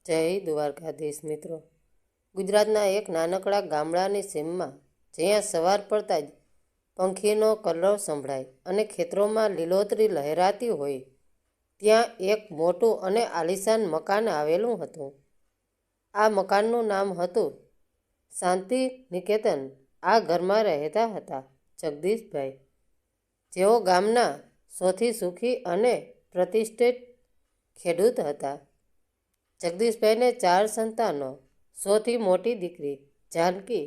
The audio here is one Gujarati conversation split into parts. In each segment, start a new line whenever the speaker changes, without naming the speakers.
જય દ્વારકાધીશ મિત્રો. ગુજરાતના એક નાનકડા ગામડાની સીમમાં જ્યાં સવાર પડતા જ પંખીનો કલરવ સંભળાય અને ખેતરોમાં લીલોતરી લહેરાતી હોય, ત્યાં એક મોટું અને આલિશાન મકાન આવેલું હતું. આ મકાનનું નામ હતું શાંતિ નિકેતન. આ ઘરમાં રહેતા હતા જગદીશભાઈ, જેઓ ગામના સૌથી સુખી અને પ્રતિષ્ઠિત ખેડૂત હતા. જગદીશભાઈને 4 સંતાનો. સૌથી મોટી દીકરી જાનકી,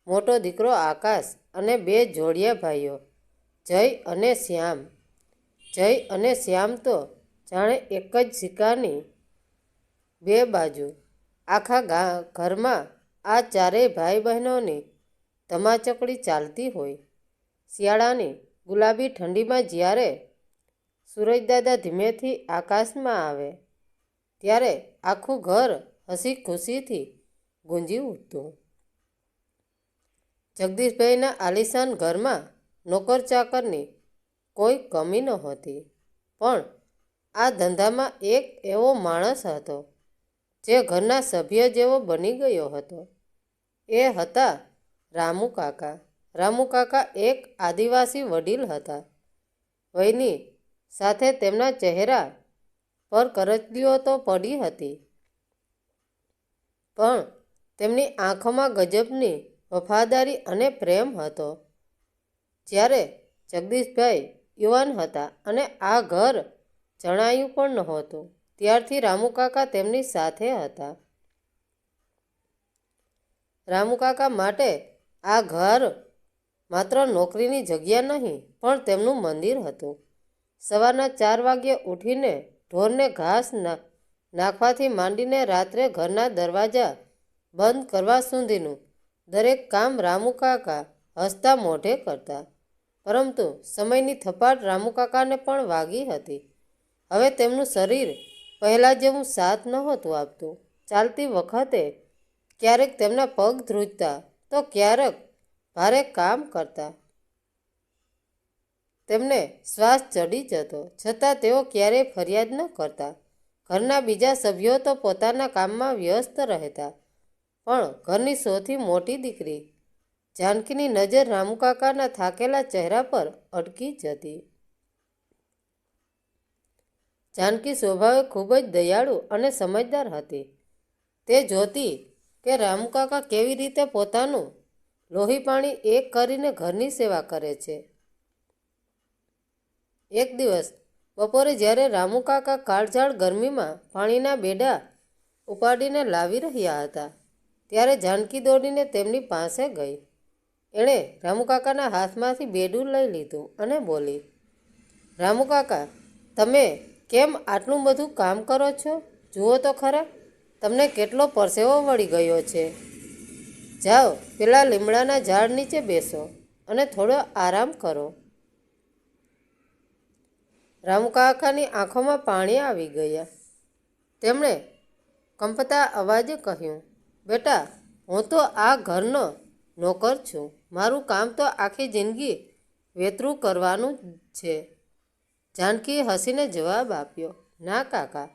મોટો દીકરો આકાશ અને 2 જોડિયા ભાઈઓ જય અને શ્યામ. જય અને શ્યામ તો જાણે એક જ સિક્કાની 2 બાજુ. આખા ઘરમાં આ 4 ભાઈ બહેનોની ધમાચકડી ચાલતી હોય. શિયાળાની ગુલાબી ઠંડીમાં જ્યારે સૂરજદાદા ધીમેથી આકાશમાં આવે, ત્યારે આખું ઘર હસી ખુશીથી ગુંજી ઉઠતું. જગદીશભાઈના આલિશાન ઘરમાં નોકર ચાકરની કોઈ કમી નહોતી, પણ આ ધંધામાં એક એવો માણસ હતો જે ઘરના સભ્ય જેવો બની ગયો હતો. એ હતા રામુ કાકા. રામુ કાકા એક આદિવાસી વડીલ હતા. વયની સાથે તેમના ચહેરા પર કરચલીઓ તો પડી હતી, પણ તેમની આંખોમાં ગજબની વફાદારી અને પ્રેમ હતો. જ્યારે જગદીશભાઈ યુવાન હતા અને આ ઘર જણાયું પણ નહોતું, ત્યારથી રામુ કાકા તેમની સાથે હતા. રામુ કાકા માટે આ ઘર માત્ર નોકરીની જગ્યા નહીં, પણ તેમનું મંદિર હતું. સવારના 4 વાગ્યે ઉઠીને ઢોરને ઘાસ નાખવાથી માંડીને રાત્રે ઘરના દરવાજા બંધ કરવા સુધીનું દરેક કામ રામુ કાકા હસતા મોઢે કરતા. પરંતુ સમયની થપાટ રામુ કાકાને પણ વાગી હતી. હવે તેમનું શરીર પહેલાં જેવું સાથ નહોતું આપતું. ચાલતી વખતે ક્યારેક તેમના પગ ધ્રુજતા તો ક્યારેક ભારે કામ કરતા તેમને શ્વાસ ચડી જતો, છતાં તેઓ ક્યારેય ફરિયાદ ન કરતા. ઘરના બીજા સભ્યો તો પોતાના કામમાં વ્યસ્ત રહેતા, પણ ઘરની સૌથી મોટી દીકરી જાનકીની નજર રામુ કાકાના થાકેલા ચહેરા પર અટકી જતી. જાનકી સ્વભાવે ખૂબ જ દયાળુ અને સમજદાર હતી. તે જોતી કે રામુ કાકા કેવી રીતે પોતાનું લોહી પાણી એક કરીને ઘરની સેવા કરે છે. એક દિવસ બપોરે જ્યારે રામુ કાકા કાળઝાળ ગરમીમાં પાણીના બેડા ઉપાડીને લાવી રહ્યા હતા, ત્યારે જાનકી દોડીને તેમની પાસે ગઈ. એણે રામુ કાકાના હાથમાંથી બેડું લઈ લીધું અને બોલી, રામુ કાકા, તમે કેમ આટલું બધું કામ કરો છો? જુઓ તો ખરા, તમને કેટલો પરસેવો વળી ગયો છે. જાઓ, પેલા લીમડાના ઝાડ નીચે બેસો અને થોડો આરામ કરો. રામુ કાકાની આંખોમાં પાણી આવી ગયા. તેમણે કંપતા અવાજે કહ્યું, બેટા, હું તો આ ઘરનો નોકર છું. મારું કામ તો આખી જિંદગી વેતરું કરવાનું જ છે. જાનકીએ હસીને જવાબ આપ્યો, ના કાકા,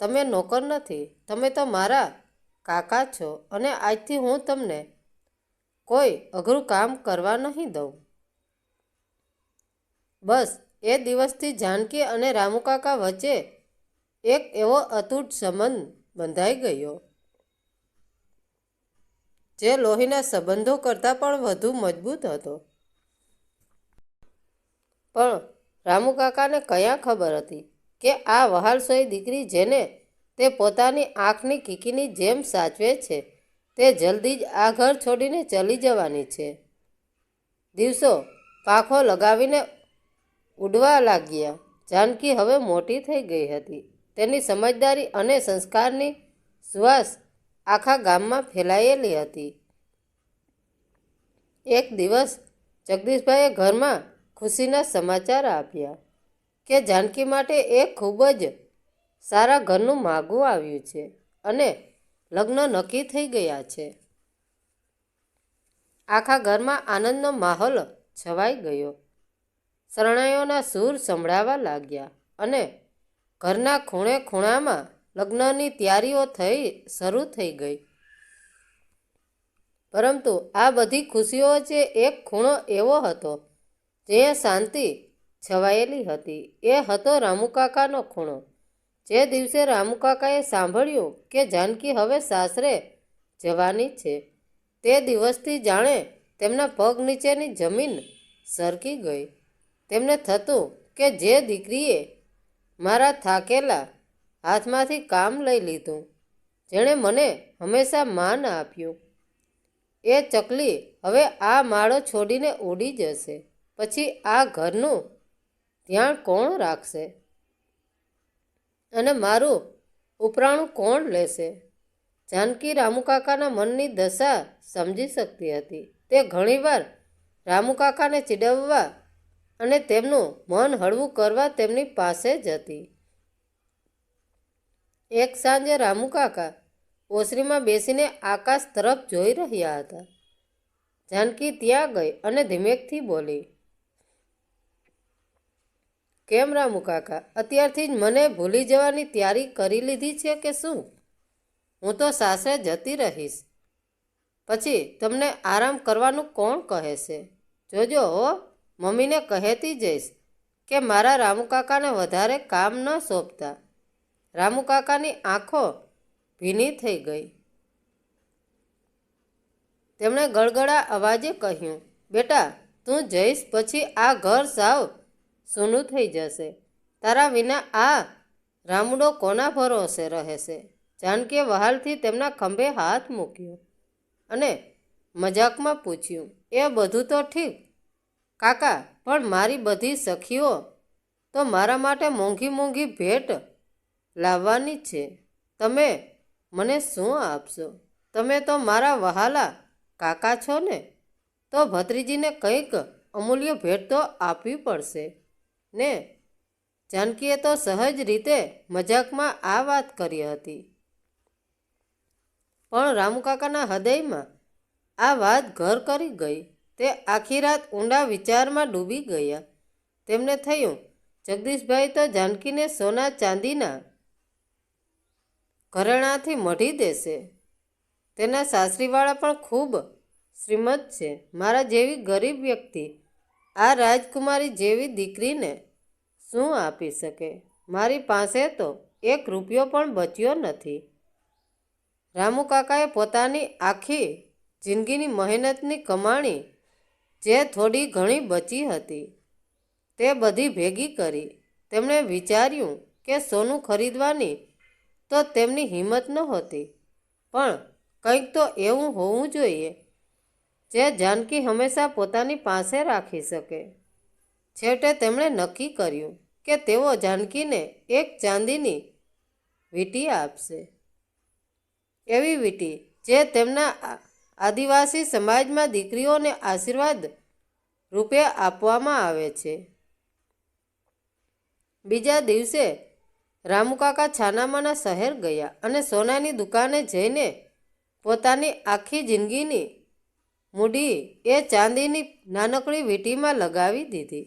તમે નોકર નથી, તમે તો મારા કાકા છો અને આજથી હું તમને કોઈ અઘરું કામ કરવા નહીં દઉં. બસ એ દિવસથી જાનકી અને રામુ કાકા વચ્ચે એક એવો અતૂટ સંબંધ બંધાઈ ગયો, જે લોહીના સંબંધો કરતાં પણ વધુ મજબૂત હતો. પણ રામુ કાકાને કયા ખબર હતી કે આ વહાલસોઈ દીકરી, જેને તે પોતાની આંખની કીકીની જેમ સાચવે છે, તે જલ્દી જ આ ઘર છોડીને ચલી જવાની છે. દિવસો પાંખો લગાવીને ઉડવા લાગ્યા. જાનકી હવે મોટી થઈ ગઈ હતી. તેની સમજદારી અને સંસ્કારની સુવાસ આખા ગામમાં ફેલાયેલી હતી. એક દિવસ જગદીશભાઈએ ઘરમાં ખુશીના સમાચાર આપ્યા કે જાનકી માટે એક ખૂબ જ સારા ઘરનું માગું આવ્યું છે અને લગ્ન નક્કી થઈ ગયા છે. આખા ઘરમાં આનંદનો માહોલ છવાઈ ગયો. શરણાઈઓના સૂર સંભળાવા લાગ્યા અને ઘરના ખૂણે ખૂણામાં લગ્નની તૈયારીઓ શરૂ થઈ ગઈ. પરંતુ આ બધી ખુશીઓ વચ્ચે એક ખૂણો એવો હતો જ્યાં શાંતિ છવાયેલી હતી. એ હતો રામુકાકાનો ખૂણો. જે દિવસે રામુકાકાએ સાંભળ્યું કે જાનકી હવે સાસરે જવાની છે, તે દિવસથી જાણે તેમના પગ નીચેની જમીન સરકી ગઈ. તેમને થતું કે જે દીકરીએ મારા થાકેલા હાથમાંથી કામ લઈ લીધું, જેણે મને હંમેશા માન આપ્યું, એ ચકલી હવે આ માળો છોડીને ઉડી જશે. પછી આ ઘરનું ધ્યાન કોણ રાખશે અને મારું ઉપરાણું કોણ લેશે? જાનકી રામુકાકાના મનની દશા સમજી શકતી હતી. તે ઘણીવાર રામુકાકાને ચીડવવા અને તેમનું મન હળવું કરવા તેમની પાસે જ હતી. એક સાંજે રામુકાકા ઓસરીમાં બેસીને આકાશ તરફ જોઈ રહ્યા હતા. જાનકી ત્યાં ગઈ અને ધીમેકથી બોલી, કેમ રામુકાકા, અત્યારથી જ મને ભૂલી જવાની તૈયારી કરી લીધી છે કે શું? હું તો સાસરે જતી રહીશ. પછી તમને આરામ કરવાનું કોણ કહે છે? જોજો હો, મમ્મીને કહેતી જઈશ કે મારા રામુકાકાને વધારે કામ ન સોંપતા. રામુકાકાની આંખો ભીની થઈ ગઈ. તેમણે ગળગળા અવાજે કહ્યું, બેટા, તું જઈશ પછી આ ઘર સાવ સૂનું થઈ જશે. તારા વિના આ રામડો કોના ભરોસે રહેશે? જાનકીએ વહાલથી તેમના ખંભે હાથ મૂક્યો અને મજાકમાં પૂછ્યું, એ બધું તો ઠીક કાકા, પણ મારી બધી સખીઓ તો મારા માટે મોંઘી મોંઘી ભેટ લાવવાની છે. તમે મને શું આપશો? તમે તો મારા વહાલા કાકા છો ને, તો ભત્રીજીને કંઈક અમૂલ્ય ભેટ તો આપવી પડશે ને? જાનકીએ તો સહજ રીતે મજાકમાં આ વાત કરી હતી, પણ રામુકાકાના હૃદયમાં આ વાત ઘર કરી ગઈ. તે આખી રાત ઊંડા વિચારમાં ડૂબી ગયા. તેમને થયું, જગદીશભાઈ તો જાનકીને સોના ચાંદીના ઘરેણાંથી મઢી દેશે. તેના સાસરીવાળા પણ ખૂબ શ્રીમંત છે. મારા જેવી ગરીબ વ્યક્તિ આ રાજકુમારી જેવી દીકરીને શું આપી શકે? મારી પાસે તો એક રૂપિયો પણ બચ્યો નથી. રામુકાકાએ પોતાની આખી જિંદગીની મહેનતની કમાણી જે થોડી ઘણી બચી હતી, તે બધી ભેગી કરી. તેમણે વિચાર્યું કે સોનું ખરીદવાની તો તેમની હિંમત નહોતી, પણ કંઈક તો એવું હોવું જોઈએ જે જાનકી હંમેશા પોતાની પાસે રાખી શકે. છેવટે તેમણે નક્કી કર્યું કે તેઓ જાનકીને એક ચાંદીની વીંટી આપશે. એવી વીંટી જે તેમના આદિવાસી સમાજમાં દીકરીઓને આશીર્વાદ રૂપે આપવામાં આવે છે. બીજા દિવસે રામુકાકા છાનામાના શહેર ગયા અને સોનાની દુકાને જઈને પોતાની આખી જિંદગીની મૂડી એ ચાંદીની નાનકડી વીંટીમાં લગાવી દીધી.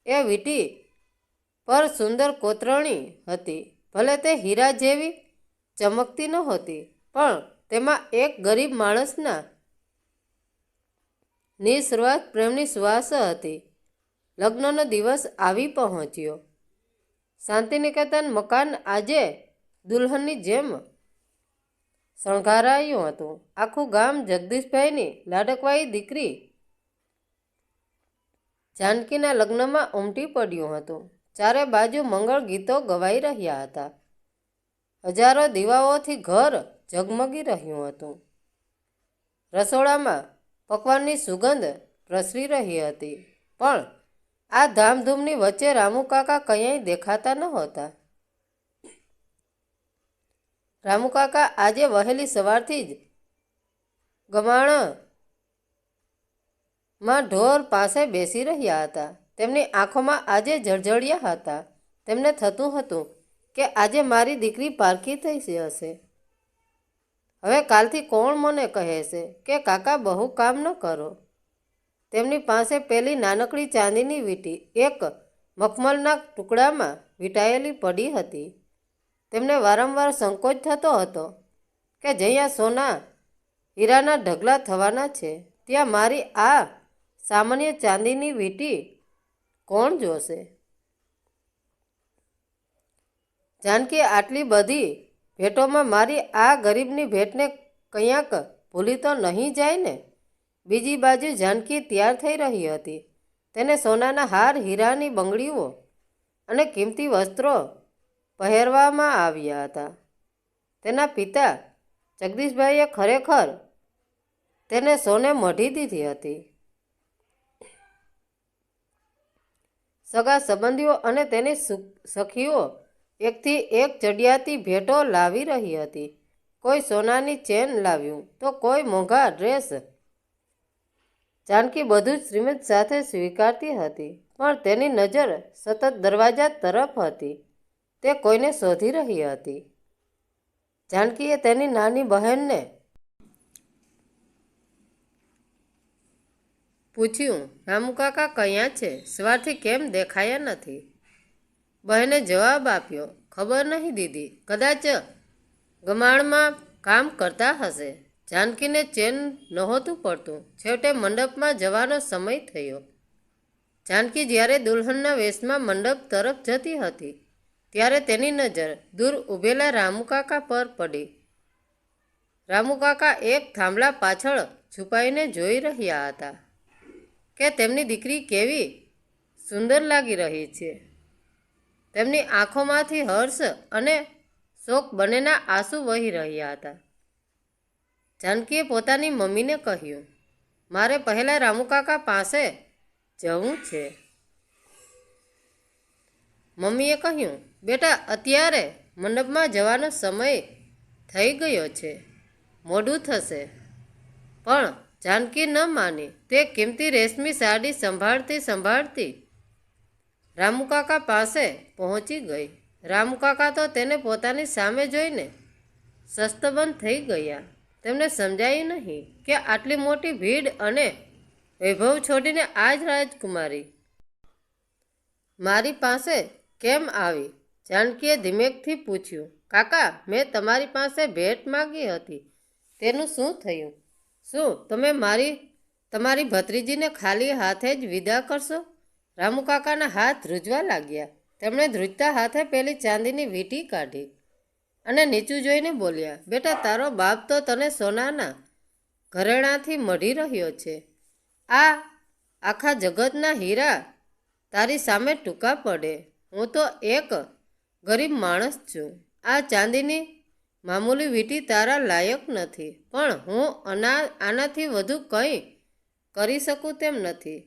એ વીંટી પર સુંદર કોતરણી હતી. ભલે તે હીરા જેવી ચમકતી નહોતી, પણ તેમાં એક ગરીબ માણસના નિઃસ્વાર્થ પ્રેમની સુવાસ હતી. લગ્નનો દિવસ આવી પહોંચ્યો. શાંતિનિકેતન મકાન આજે દુલ્હનની જેમ શણગારાયું હતું. આખું ગામ જગદીશભાઈની લાડકવાઈ દીકરી જાનકીના લગ્નમાં ઉમટી પડ્યું હતું. ચારે બાજુ મંગળ ગીતો ગવાઈ રહ્યા હતા. હજારો દીવાઓથી ઘર ઝગમગી રહ્યું હતું. રસોડામાં પકવાનની સુગંધ પ્રસરી રહી હતી, પણ આ ધામધૂમની વચ્ચે રામુકાકા ક્યાંય દેખાતા નહોતા. રામુકાકા આજે વહેલી સવારથી જ ગમાણમાં ઢોર પાસે બેસી રહ્યા હતા. તેમની આંખોમાં આજે જળજળિયા હતા. તેમને થતું હતું કે આજે મારી દીકરી પારકી થઈ હશે. હવે કાલથી કોણ મને કહે છે કે કાકા બહુ કામ ન કરો? તેમની પાસે પેલી નાનકડી ચાંદીની વીંટી એક મખમલના ટુકડામાં વીંટાયેલી પડી હતી. તેમને વારંવાર સંકોચ થતો હતો કે જ્યાં સોના હીરાના ઢગલા થવાના છે ત્યાં મારી આ સામાન્ય ચાંદીની વીંટી કોણ જોશે? જાનકી આટલી બધી ભેટોમાં મારી આ ગરીબની ભેટને કંયાક ભૂલી તો નહીં જાય ને? બીજી બાજુ જાનકી તૈયાર થઈ રહી હતી. તેને સોનાના હાર, હીરાની બંગડીઓ અને કિંમતી વસ્ત્રો પહેરવામાં આવ્યા હતા. તેના પિતા જગદીશભાઈએ ખરેખર તેને સોને મઢી દીધી હતી. સગા સંબંધીઓ અને તેની સખીઓ એકથી એક ચડિયાતી ભેટો લાવી રહી હતી. કોઈ સોનાની ચેન લાવ્યું તો કોઈ મોંઘા ડ્રેસ. જાનકી બધું જ શ્રીમત સાથે સ્વીકારતી હતી, પણ તેની નજર સતત દરવાજા તરફ હતી. તે કોઈને શોધી રહી હતી. જાનકીએ તેની નાની બહેનને પૂછ્યું, રામુકાકા ક્યાં છે? સવારથી કેમ દેખાયા નથી? બહેને જવાબ આપ્યો, ખબર નહીં દીદી, કદાચ ગમાણમાં કામ કરતા હશે. જાનકીને ચેન નહોતું પડતું. છેવટે મંડપમાં જવાનો સમય થયો. જાનકી જ્યારે દુલ્હનના વેશમાં મંડપ તરફ જતી હતી ત્યારે તેની નજર દૂર ઊભેલા રામુકાકા પર પડી. રામુકાકા એક થાંભલા પાછળ છુપાઈને જોઈ રહ્યા હતા કે તેમની દીકરી કેવી સુંદર લાગી રહી છે. તેમની આંખોમાંથી હર્ષ અને શોક બંનેના આંસુ વહી રહ્યા હતા. જાનકીએ પોતાની મમ્મીને કહ્યું, મારે પહેલાં રામુકાકા પાસે જવું છે. મમ્મીએ કહ્યું, બેટા, અત્યારે મંડપમાં જવાનો સમય થઈ ગયો છે, મોડું થશે. પણ જાનકી ન માની. તે કિંમતી રેશમી સાડી સંભાળતી રામુકાકા પાસે પહોંચી ગઈ. રામુકાકા તો તેને પોતાની સામે જોઈને શસ્તબંધ થઈ ગયા. તેમને સમજાયું નહીં કે આટલી મોટી ભીડ અને વૈભવ છોડીને આજ રાજકુમારી મારી પાસે કેમ આવી? જાનકીએ ધીમેકથી પૂછ્યું, કાકા, મેં તમારી પાસે ભેટ માગી હતી, તેનું શું થયું? શું તમે તમારી ભત્રીજીને ખાલી હાથે જ વિદા કરશો? રામુકાકાના હાથ ધ્રુજવા લાગ્યા. તેમણે ધ્રુજતા હાથે પેલી ચાંદીની વીંટી કાઢી અને નીચું જોઈને બોલ્યા, બેટા, તારો બાપ તો તને સોનાના ઘરેણાથી મઢી રહ્યો છે. આ આખા જગતના હીરા તારી સામે ટૂંકા પડે. હું તો એક ગરીબ માણસ છું. આ ચાંદીની મામૂલી વીંટી તારા લાયક નથી, પણ હું આનાથી વધુ કંઈ કરી શકું તેમ નથી.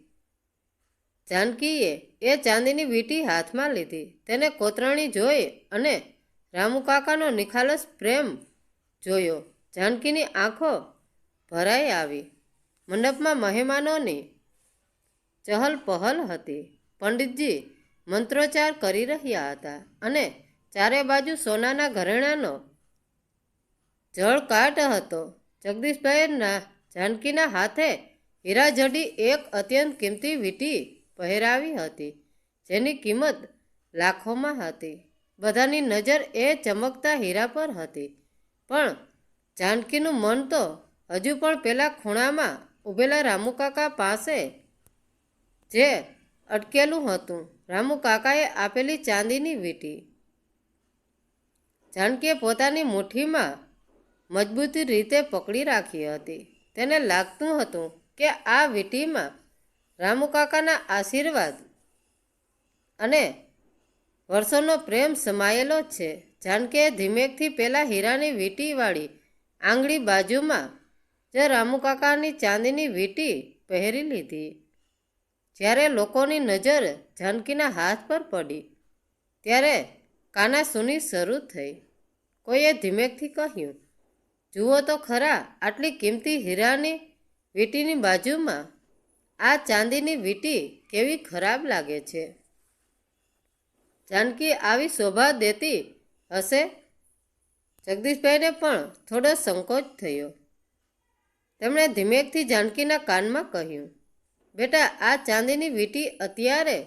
જાનકીએ એ ચાંદીની વીંટી હાથમાં લીધી. તેને કોતરણી જોઈ અને રામુકાકાનો નિખાલસ પ્રેમ જોયો. જાનકીની આંખો ભરાઈ આવી. મંડપમાં મહેમાનોની ચહલ પહલ હતી. પંડિતજી મંત્રોચ્ચાર કરી રહ્યા હતા અને ચારે બાજુ સોનાના ઘરેણાનો જળકાટ હતો. જગદીશભાઈએ જાનકીના હાથે હીરાજડી એક અત્યંત કિંમતી વીંટી પહેરાવી હતી, જેની કિંમત લાખોમાં હતી. બધાની નજર એ ચમકતા હીરા પર હતી, પણ જાનકીનું મન તો હજુ પણ પેલા ખૂણામાં ઊભેલા રામુકાકા પાસે જે અટકેલું હતું. રામુકાકાએ આપેલી ચાંદીની વીંટી જાનકીએ પોતાની મુઠ્ઠીમાં મજબૂતી રીતે પકડી રાખી હતી. તેને લાગતું હતું કે આ વીંટીમાં રામુકાકાના આશીર્વાદ અને વર્ષોનો પ્રેમ સમાયેલો છે. જાનકીએ ધીમેકથી પેલા હીરાની વીંટીવાળી આંગળી બાજુમાં જ રામુકાકાની ચાંદીની વીંટી પહેરી લીધી. જ્યારે લોકોની નજર જાનકીના હાથ પર પડી ત્યારે કાનાસુની શરૂ થઈ. કોઈએ ધીમેકથી કહ્યું, જુઓ તો ખરા, આટલી કિંમતી હીરાની વીંટીની બાજુમાં આ ચાંદીની વીંટી કેવી ખરાબ લાગે છે. જાનકી આવી શોભા દેતી હશે? જગદીશભાઈને પણ થોડો સંકોચ થયો. તેમણે ધીમેકથી જાનકીના કાનમાં કહ્યું, બેટા, આ ચાંદીની વીંટી અત્યારે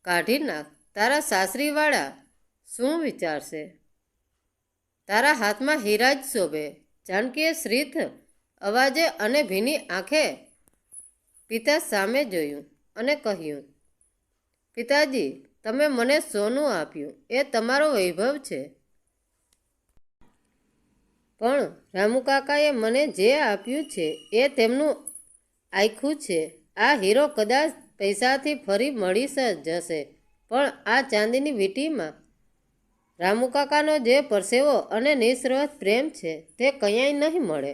કાઢી નાખ. તારા સાસરીવાળા શું વિચારશે? તારા હાથમાં હીરા જ શોભે. જાનકીએ શ્રીથ અવાજે અને ભીની આંખે પિતા સામે જોયું અને કહ્યું, પિતાજી, તમે મને સોનું આપ્યું એ તમારો વૈભવ છે, પણ રામુકાકાએ મને જે આપ્યું છે એ તેમનું આખું છે. આ હીરો કદાચ પૈસાથી ફરી મળી જશે, પણ આ ચાંદીની વીંટીમાં રામુકાકાનો જે પરસેવો અને નિસ્વાર્થ પ્રેમ છે તે ક્યાંય નહીં મળે.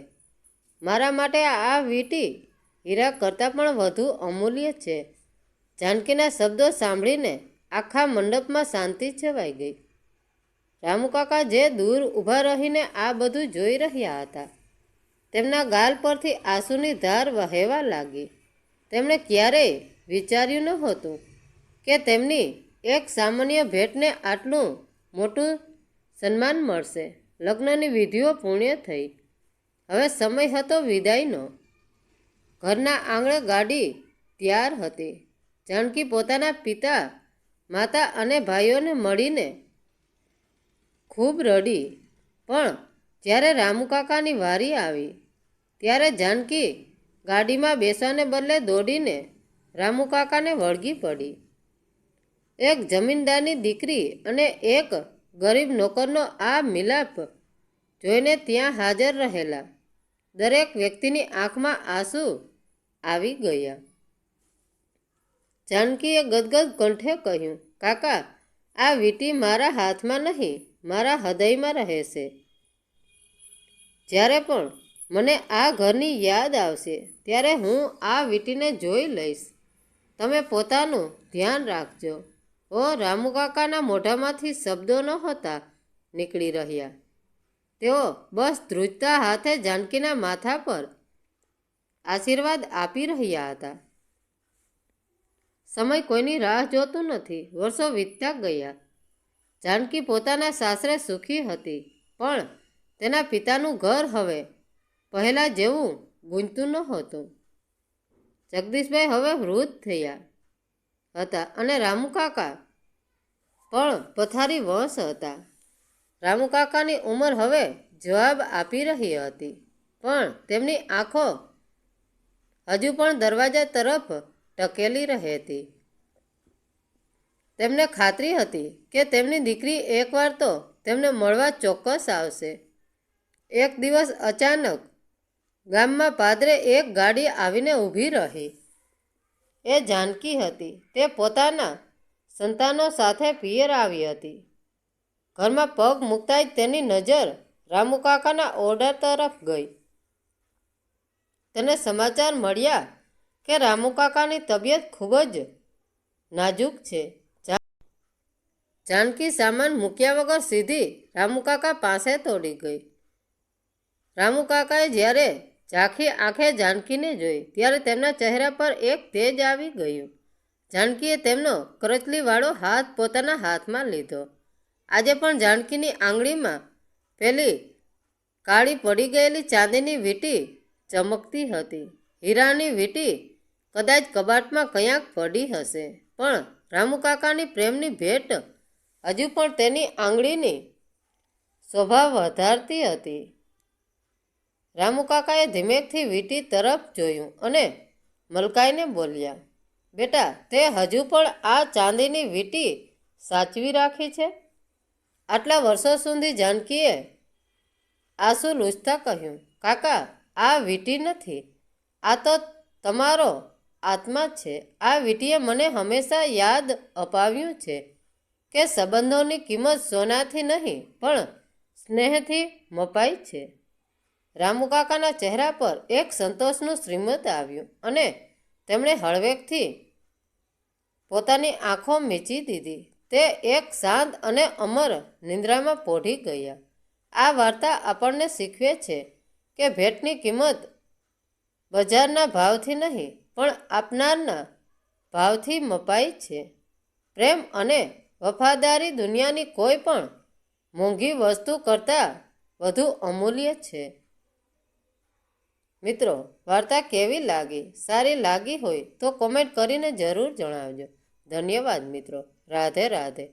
મારા માટે આ વીંટી હીરા કરતાં પણ વધુ અમૂલ્ય છે. જાનકીના શબ્દો સાંભળીને આખા મંડપમાં શાંતિ છવાઈ ગઈ. રામુકાકા જે દૂર ઊભા રહીને આ બધું જોઈ રહ્યા હતા, તેમના ગાલ પરથી આંસુની ધાર વહેવા લાગી. તેમણે ક્યારેય વિચાર્યું નહોતું કે તેમની એક સામાન્ય ભેટને આટલું મોટું સન્માન મળશે. લગ્નની વિધિઓ પૂર્ણ થઈ. હવે સમય હતો વિદાયનો. ઘરના આંગણે ગાડી તૈયાર હતી. જાનકી પોતાના પિતા, માતા અને ભાઈઓને મળીને ખૂબ રડી, પણ જ્યારે રામુકાકાની વારી આવી ત્યારે જાનકી ગાડીમાં બેસવાને બદલે દોડીને રામુકાકાને વળગી પડી. એક જમીનદારની દીકરી અને એક ગરીબ નોકરનો આ મિલાપ જોઈને ત્યાં હાજર રહેલા દરેક વ્યક્તિની આંખમાં આંસુ આવી ગયા. જાનકીએ ગદગદ કંઠે કહ્યું, કાકા, આ વીંટી મારા હાથમાં નહીં, મારા હૃદયમાં રહેશે. જ્યારે પણ મને આ ઘરની યાદ આવશે ત્યારે હું આ વીંટીને જોઈ લઈશ. તમે પોતાનું ધ્યાન રાખજો. ઓ રામુકાકાના મોઢામાંથી શબ્દો નહોતા નીકળી રહ્યા. તેઓ બસ ધ્રુજતા હાથે જાનકીના માથા પર આશીર્વાદ આપી રહ્યા હતા. સમય કોઈની રાહ જોતું નથી. વર્ષો વીતતા ગયા. જાનકી પોતાના સાસરે સુખી હતી, પણ તેના પિતાનું ઘર હવે પહેલાં જેવું ગુંજતું નહોતું. જગદીશભાઈ હવે વૃદ્ધ થયા હતા અને રામુકાકા પણ પથારી વશ હતા. રામુકાકાની ઉંમર હવે જવાબ આપી રહી હતી, પણ તેમની આંખો હજુ પણ દરવાજા તરફ ટકેલી રહેતી. તેમને ખાતરી હતી કે તેમની દીકરી એકવાર તો તેમને મળવા ચોક્કસ આવશે. એક દિવસ અચાનક ગામમાં પાદરે એક ગાડી આવીને ઊભી રહી. એ જાનકી હતી. તે પોતાના સંતાનો સાથે પિયર આવી હતી. ઘરમાં પગ મૂકતા જ તેની નજર રામુકાકાના ઓરડા તરફ ગઈ. તેને સમાચાર મળ્યા કે રામુકાકાની તબિયત ખૂબ જ નાજુક છે. જાનકી સામાન મૂક્યા વગર સીધી રામુકાકા પાસે દોડી ગઈ. રામુકાકાએ જ્યારે ઝાંખી આંખે જાનકીને જોઈ ત્યારે તેમના ચહેરા પર એક તેજ આવી ગયું. જાનકીએ તેમનો કરચલીવાળો હાથ પોતાના હાથમાં લીધો. આજે પણ જાનકીની આંગળીમાં પેલી કાળી પડી ગયેલી ચાંદીની વીંટી ચમકતી હતી. હીરાની વીંટી કદાચ કબાટમાં ક્યાંક પડી હશે, પણ રામુકાકાની પ્રેમની ભેટ હજુ પણ તેની આંગળીની શોભા વધારતી હતી. રામુકાકાએ ધીમેકથી વીંટી તરફ જોયું અને મલકાઈને બોલ્યા, બેટા, તે હજુ પણ આ ચાંદીની વીંટી સાચવી રાખી છે? આટલા વર્ષો સુધી જાનકીએ આંસુ લૂછતા કહ્યું, કાકા, આ વીંટી નથી, આ તો તમારો આત્મા છે. આ વીંટીએ મને હંમેશા યાદ અપાવ્યું છે કે સંબંધોની કિંમત સોનાથી નહીં પણ સ્નેહથી મપાય છે. રામુકાકાના ચહેરા પર એક સંતોષનું શ્રીમત આવ્યું અને તેમણે હળવેકથી પોતાની આંખો મીચી દીધી. તે એક શાંત અને અમર નિંદ્રામાં પોઢી ગયા. આ વાર્તા આપણને શીખવે છે કે ભેટની કિંમત બજારના ભાવથી નહીં પણ આપનારના ભાવથી મપાય છે. પ્રેમ અને વફાદારી દુનિયાની કોઈ પણ મોંઘી વસ્તુ કરતાં વધુ અમૂલ્ય છે. મિત્રો, વાર્તા કેવી લાગી? સારી લાગી હોય તો કોમેન્ટ કરીને જરૂર જણાવજો. ધન્યવાદ મિત્રો. રાધે રાધે.